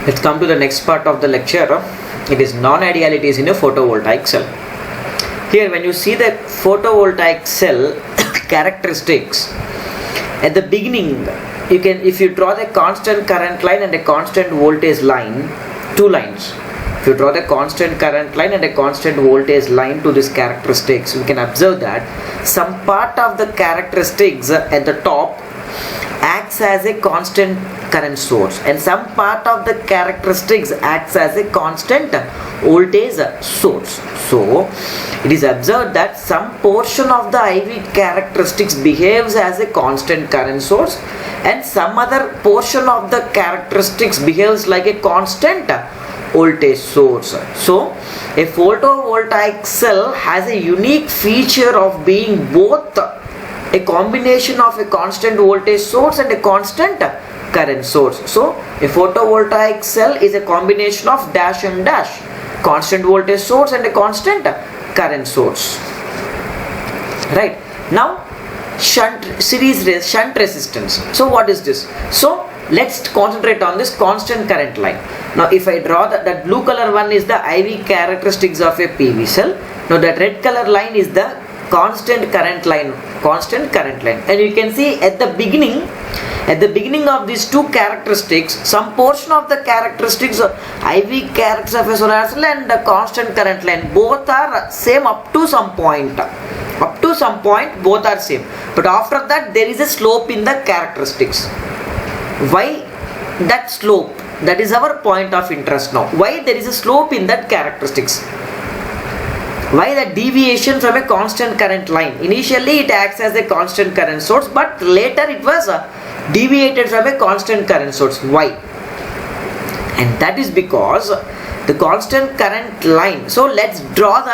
Let's come to the next part of the lecture. It is non-idealities in a photovoltaic cell. Here when you see the photovoltaic cell characteristics, at the beginning you can, if you draw the constant current line and a constant voltage line, two lines, if you draw the constant current line and a constant voltage line to these characteristics, we can observe that some part of the characteristics at the top acts as a constant current source and some part of the characteristics acts as a constant voltage source. So it is observed that some portion of the IV characteristics behaves as a constant current source and some other portion of the characteristics behaves like a constant voltage source. So a photovoltaic cell has a unique feature of being both a combination of a constant voltage source and a constant current source. So a photovoltaic cell is a combination of dash and dash, constant voltage source and a constant current source. Right. Now shunt resistance. So what is this? So let's concentrate on this constant current line. Now if I draw that blue color one is the IV characteristics of a PV cell. Now that red color line is the constant current line, and you can see at the beginning of these two characteristics, some portion of the characteristics of IV characteristics of a solar cell and the constant current line both are same up to some point both are same, but after that there is a slope in the characteristics. Why that slope? That is our point of interest now. Why there is a slope in that characteristics? Why the deviation from a constant current line? Initially it acts as a constant current source, but later it was deviated from a constant current source. Why? And that is because the constant current line. So let's draw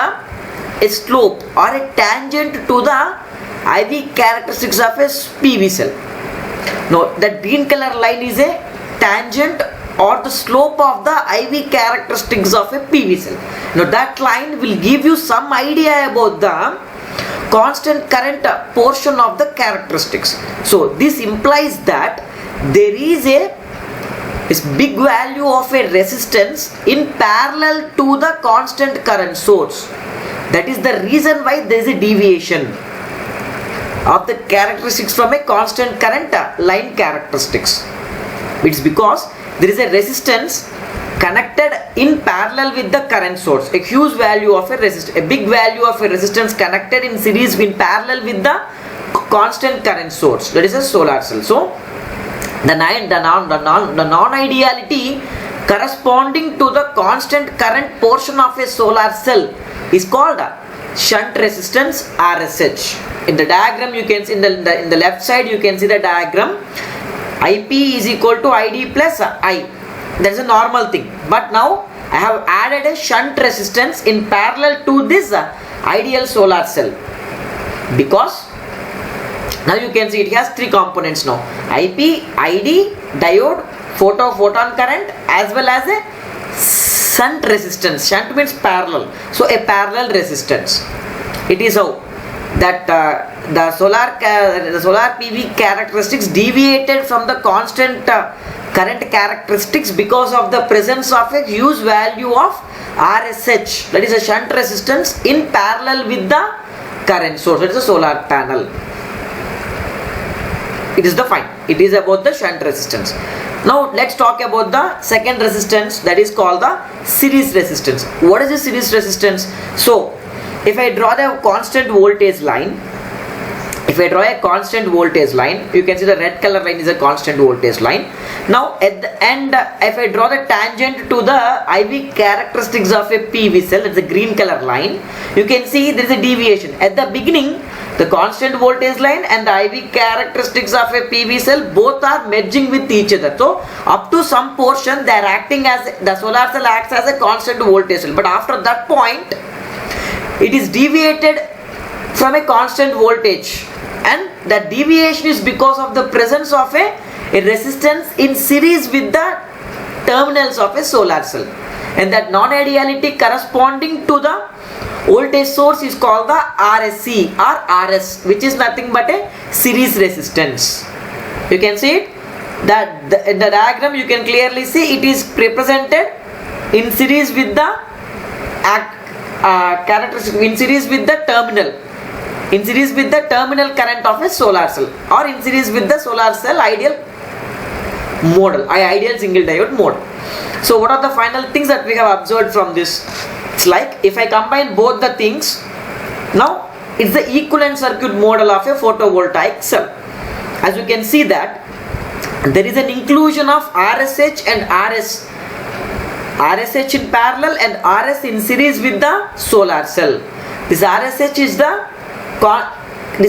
a slope or a tangent to the IV characteristics of a PV cell. Now the green color line is a tangent or the slope of the IV characteristics of a PV cell. Now that line will give you some idea about the constant current portion of the characteristics. So this implies that there is this big value of a resistance in parallel to the constant current source. That is the reason why there is a deviation of the characteristics from a constant current line characteristics. It's because there is a resistance connected in parallel with the current source, a huge value of a resistance, a big value of a resistance connected in series in parallel with the constant current source, that is a solar cell. So the non-ideality corresponding to the constant current portion of a solar cell is called shunt resistance, RSH. In the diagram you can see in the left side you can see the diagram. IP is equal to ID plus I. That is a normal thing. But now I have added a shunt resistance in parallel to this ideal solar cell, because now you can see it has three components now: IP, ID, diode, photon current, as well as a shunt resistance. Shunt means parallel. So a parallel resistance. It is how that the solar PV characteristics deviated from the constant current characteristics because of the presence of a huge value of RSH, that is a shunt resistance in parallel with the current source. It is a solar panel. It is about the shunt resistance. Now let's talk about the second resistance, that is called the series resistance. What is the series resistance? So if I draw the constant voltage line, you can see the red color line is a constant voltage line. Now at the end, if I draw the tangent to the IV characteristics of a PV cell, that's a green color line, you can see there is a deviation. At the beginning, the constant voltage line and the IV characteristics of a PV cell both are merging with each other. So up to some portion they are acting as, the solar cell acts as a constant voltage cell, but after that point it is deviated from a constant voltage, and the deviation is because of the presence of a resistance in series with the terminals of a solar cell, and that non-ideality corresponding to the voltage source is called the RSC or RS, which is nothing but a series resistance. You can see it. in the diagram you can clearly see it is represented in series with the characteristic, in series with the terminal current of a solar cell, or in series with the solar cell ideal single diode model. So what are the final things that we have observed from this? It's like if I combine both the things, now it's the equivalent circuit model of a photovoltaic cell. As you can see that there is an inclusion of RSH and RSH in parallel and RS in series with the solar cell. This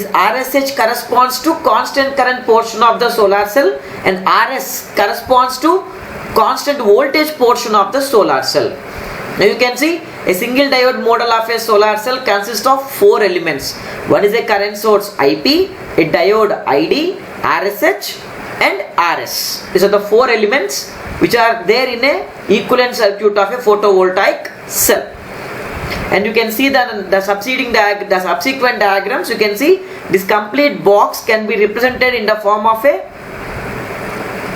RSH corresponds to constant current portion of the solar cell, and RS corresponds to constant voltage portion of the solar cell. Now you can see a single diode model of a solar cell consists of 4 elements. One is a current source IP, a diode ID, RSH and RS. These are the 4 elements which are there in a equivalent circuit of a photovoltaic cell. And you can see that the subsequent diagrams, you can see this complete box can be represented in the form of a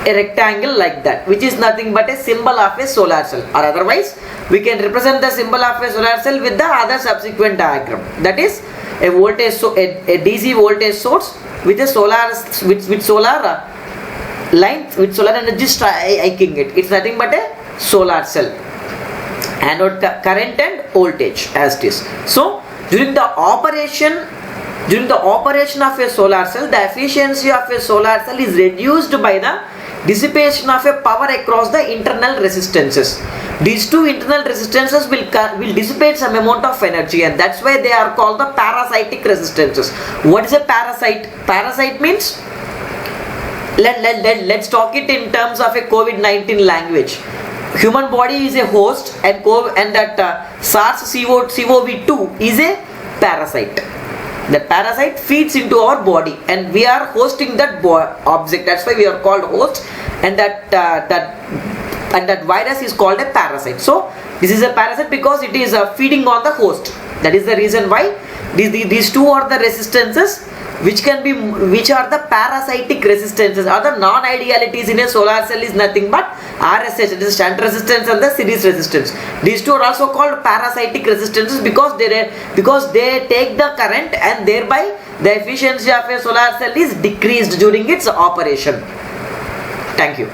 rectangle like that, which is nothing but a symbol of a solar cell, or otherwise we can represent the symbol of a solar cell with the other subsequent diagram, that is a voltage a DC voltage source with a solar line with solar energy striking it. It's nothing but a solar cell, anode current and voltage as it is. So during the operation of a solar cell, the efficiency of a solar cell is reduced by the dissipation of a power across the internal resistances. These two internal resistances will dissipate some amount of energy, and that's why they are called the parasitic resistances. What is a parasite? Parasite means, let's talk it in terms of a COVID-19 language. Human body is a host, and that SARS-CoV-2 is a parasite. That parasite feeds into our body, and we are hosting that object. That's why we are called host, and that virus is called a parasite. So this is a parasite because it is feeding on the host. That is the reason why these two are the resistances which are the parasitic resistances, or the non-idealities in a solar cell is nothing but RSH, that is shunt resistance, and the series resistance. These two are also called parasitic resistances because they take the current, and thereby the efficiency of a solar cell is decreased during its operation. Thank you.